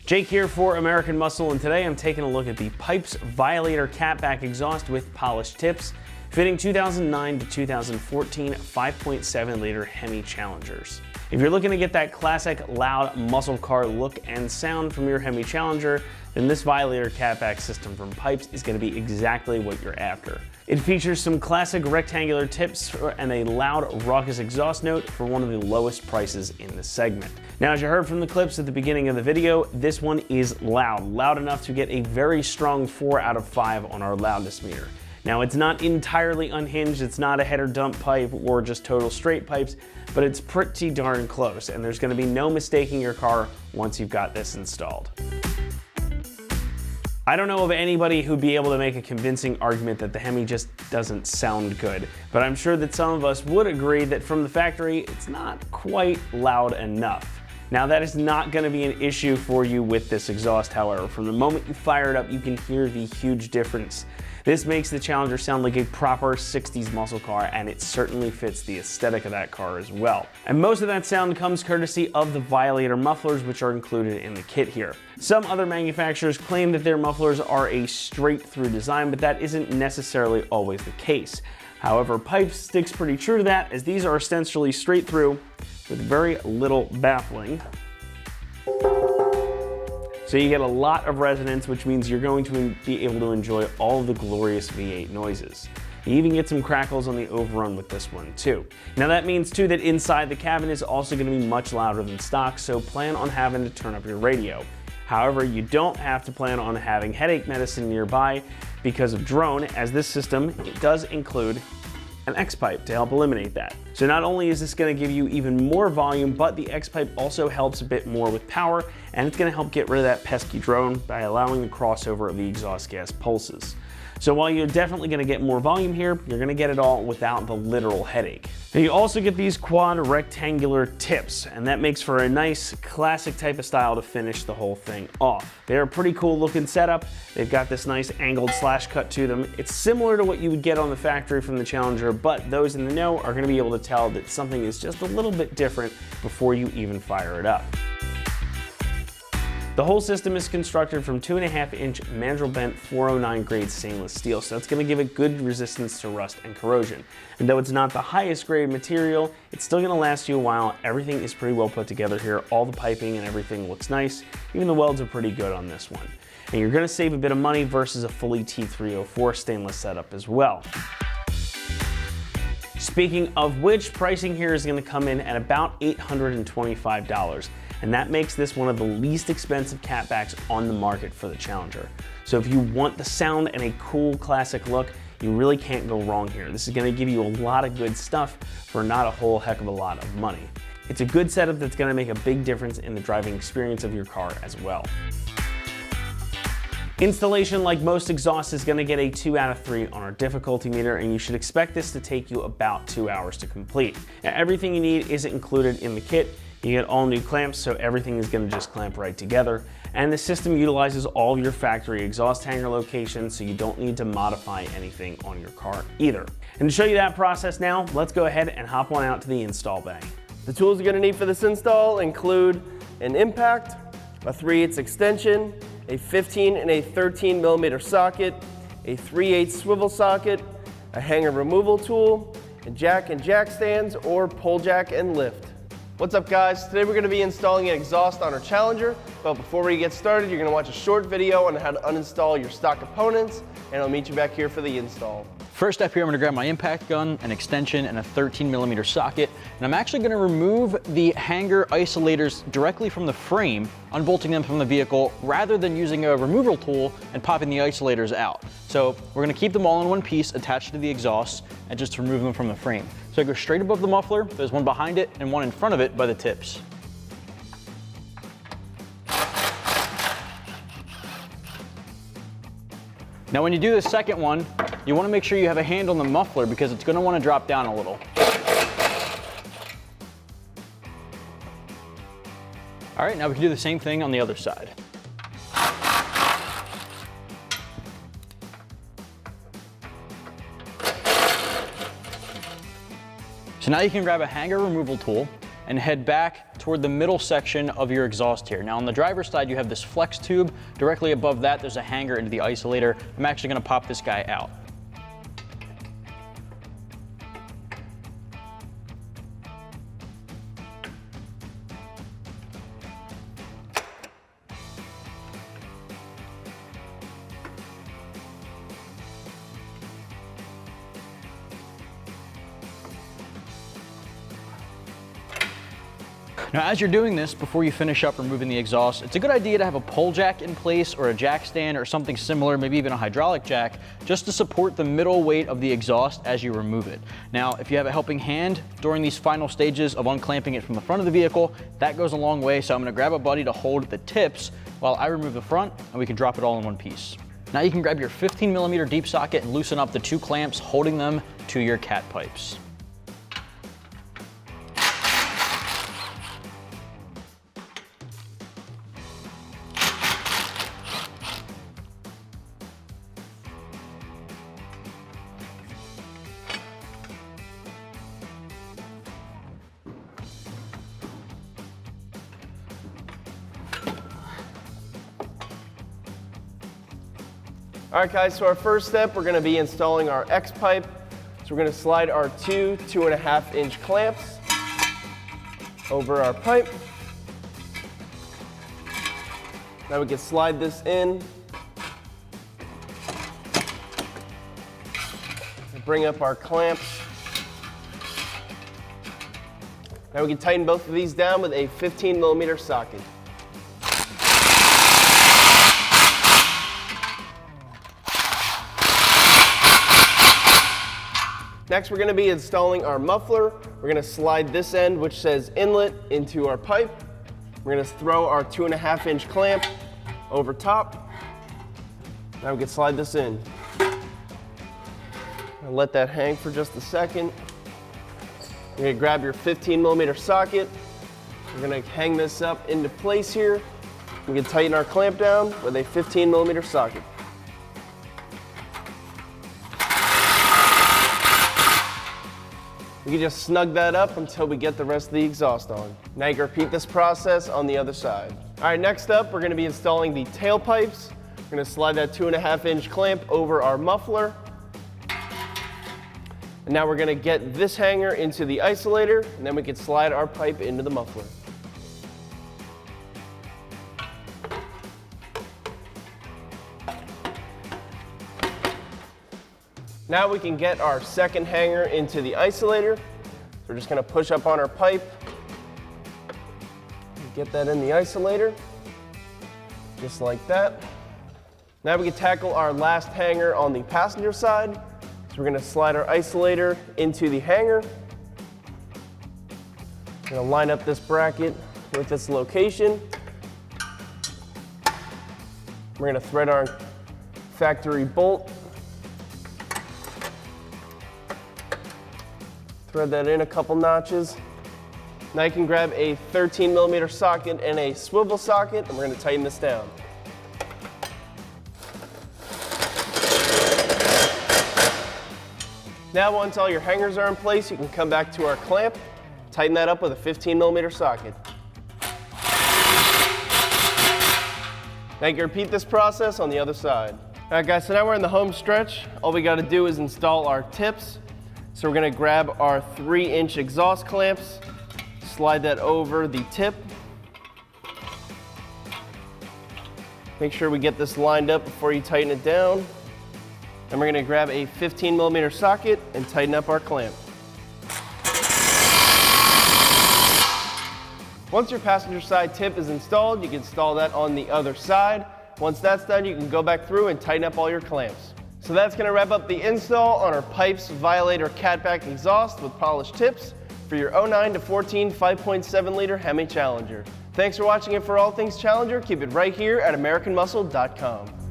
Jake here for American Muscle, and today I'm taking a look at the Pipes Violator catback exhaust with polished tips, fitting 2009 to 2014 5.7 liter Hemi Challengers. If you're looking to get that classic loud muscle car look and sound from your Hemi Challenger, then this Violator catback system from Pipes is going to be exactly what you're after. It features some classic rectangular tips and a loud, raucous exhaust note for one of the lowest prices in the segment. Now, as you heard from the clips at the beginning of the video, this one is loud enough to get a very strong 4 out of 5 on our loudness meter. Now, it's not entirely unhinged, it's not a header dump pipe or just total straight pipes, but it's pretty darn close, and there's going to be no mistaking your car once you've got this installed. I don't know of anybody who'd be able to make a convincing argument that the Hemi just doesn't sound good, but I'm sure that some of us would agree that from the factory, it's not quite loud enough. Now, that is not going to be an issue for you with this exhaust, however. From the moment you fire it up, you can hear the huge difference. This makes the Challenger sound like a proper 60s muscle car, and it certainly fits the aesthetic of that car as well. And most of that sound comes courtesy of the Violator mufflers, which are included in the kit here. Some other manufacturers claim that their mufflers are a straight-through design, but that isn't necessarily always the case. However, Pipes sticks pretty true to that, as these are essentially straight through with very little baffling. So you get a lot of resonance, which means you're going to be able to enjoy all of the glorious V8 noises. You even get some crackles on the overrun with this one too. Now that means too that inside the cabin is also going to be much louder than stock, so plan on having to turn up your radio. However, you don't have to plan on having headache medicine nearby because of drone, as this system does include an X-Pipe to help eliminate that. So not only is this going to give you even more volume, but the X-Pipe also helps a bit more with power, and it's going to help get rid of that pesky drone by allowing the crossover of the exhaust gas pulses. So while you're definitely going to get more volume here, you're going to get it all without the literal headache. Now you also get these quad rectangular tips, and that makes for a nice classic type of style to finish the whole thing off. They're a pretty cool looking setup. They've got this nice angled slash cut to them. It's similar to what you would get on the factory from the Challenger, but those in the know are going to be able to tell that something is just a little bit different before you even fire it up. The whole system is constructed from 2.5-inch mandrel bent 409 grade stainless steel, so that's going to give it good resistance to rust and corrosion. And though it's not the highest grade material, it's still going to last you a while. Everything is pretty well put together here. All the piping and everything looks nice. Even the welds are pretty good on this one. And you're going to save a bit of money versus a fully T304 stainless setup as well. Speaking of which, pricing here is going to come in at about $825. And that makes this one of the least expensive catbacks on the market for the Challenger. So if you want the sound and a cool classic look, you really can't go wrong here. This is going to give you a lot of good stuff for not a whole heck of a lot of money. It's a good setup that's going to make a big difference in the driving experience of your car as well. Installation, like most exhausts, is going to get a 2 out of 3 on our difficulty meter, and you should expect this to take you about 2 hours to complete. Now, everything you need is included in the kit. You get all new clamps, so everything is going to just clamp right together. And the system utilizes all of your factory exhaust hanger locations, so you don't need to modify anything on your car either. And to show you that process now, let's go ahead and hop on out to the install bay. The tools you're going to need for this install include an impact, a 3/8 extension, a 15 and a 13 millimeter socket, a 3/8 swivel socket, a hanger removal tool, a jack and jack stands, or pull jack and lift. What's up guys? Today we're going to be installing an exhaust on our Challenger, but before we get started, you're going to watch a short video on how to uninstall your stock components, and I'll meet you back here for the install. First up here, I'm going to grab my impact gun, an extension, and a 13 millimeter socket, and I'm actually going to remove the hanger isolators directly from the frame, unbolting them from the vehicle, rather than using a removal tool and popping the isolators out. So we're going to keep them all in one piece attached to the exhaust and just remove them from the frame. So I go straight above the muffler, there's one behind it and one in front of it by the tips. Now when you do the second one, you want to make sure you have a hand on the muffler because it's going to want to drop down a little. All right, now we can do the same thing on the other side. So now you can grab a hanger removal tool, and head back toward the middle section of your exhaust here. Now on the driver's side, you have this flex tube. Directly above that, there's a hanger into the isolator. I'm actually gonna pop this guy out. Now, as you're doing this, before you finish up removing the exhaust, it's a good idea to have a pull jack in place or a jack stand or something similar, maybe even a hydraulic jack, just to support the middle weight of the exhaust as you remove it. Now, if you have a helping hand during these final stages of unclamping it from the front of the vehicle, that goes a long way, so I'm gonna grab a buddy to hold the tips while I remove the front, and we can drop it all in one piece. Now you can grab your 15mm deep socket and loosen up the 2 clamps holding them to your cat pipes. All right, guys, so our first step, we're gonna be installing our X pipe. So we're gonna slide our 2.5 inch clamps over our pipe. Now we can slide this in. Bring up our clamps. Now we can tighten both of these down with a 15mm socket. Next, we're going to be installing our muffler. We're going to slide this end, which says inlet, into our pipe. We're going to throw our 2.5 inch clamp over top. Now we can slide this in. And let that hang for just a second. You're going to grab your 15mm socket. We're going to hang this up into place here. We can tighten our clamp down with a 15mm socket. We can just snug that up until we get the rest of the exhaust on. Now you can repeat this process on the other side. All right, next up, we're gonna be installing the tailpipes. We're gonna slide that 2.5 inch clamp over our muffler. And now we're gonna get this hanger into the isolator, and then we can slide our pipe into the muffler. Now we can get our second hanger into the isolator. So we're just gonna push up on our pipe, get that in the isolator, just like that. Now we can tackle our last hanger on the passenger side. So we're gonna slide our isolator into the hanger. We're gonna line up this bracket with its location. We're gonna thread our factory bolt. Thread that in a couple notches. Now you can grab a 13mm socket and a swivel socket, and we're going to tighten this down. Now once all your hangers are in place, you can come back to our clamp, tighten that up with a 15mm socket. Now you can repeat this process on the other side. All right guys, so now we're in the home stretch. All we got to do is install our tips. So we're going to grab our 3 inch exhaust clamps, slide that over the tip. Make sure we get this lined up before you tighten it down. Then we're going to grab a 15mm socket and tighten up our clamp. Once your passenger side tip is installed, you can install that on the other side. Once that's done, you can go back through and tighten up all your clamps. So that's going to wrap up the install on our Pipes Violator catback exhaust with polished tips for your 09 to 14 5.7 liter Hemi Challenger. Thanks for watching, and for all things Challenger, keep it right here at AmericanMuscle.com.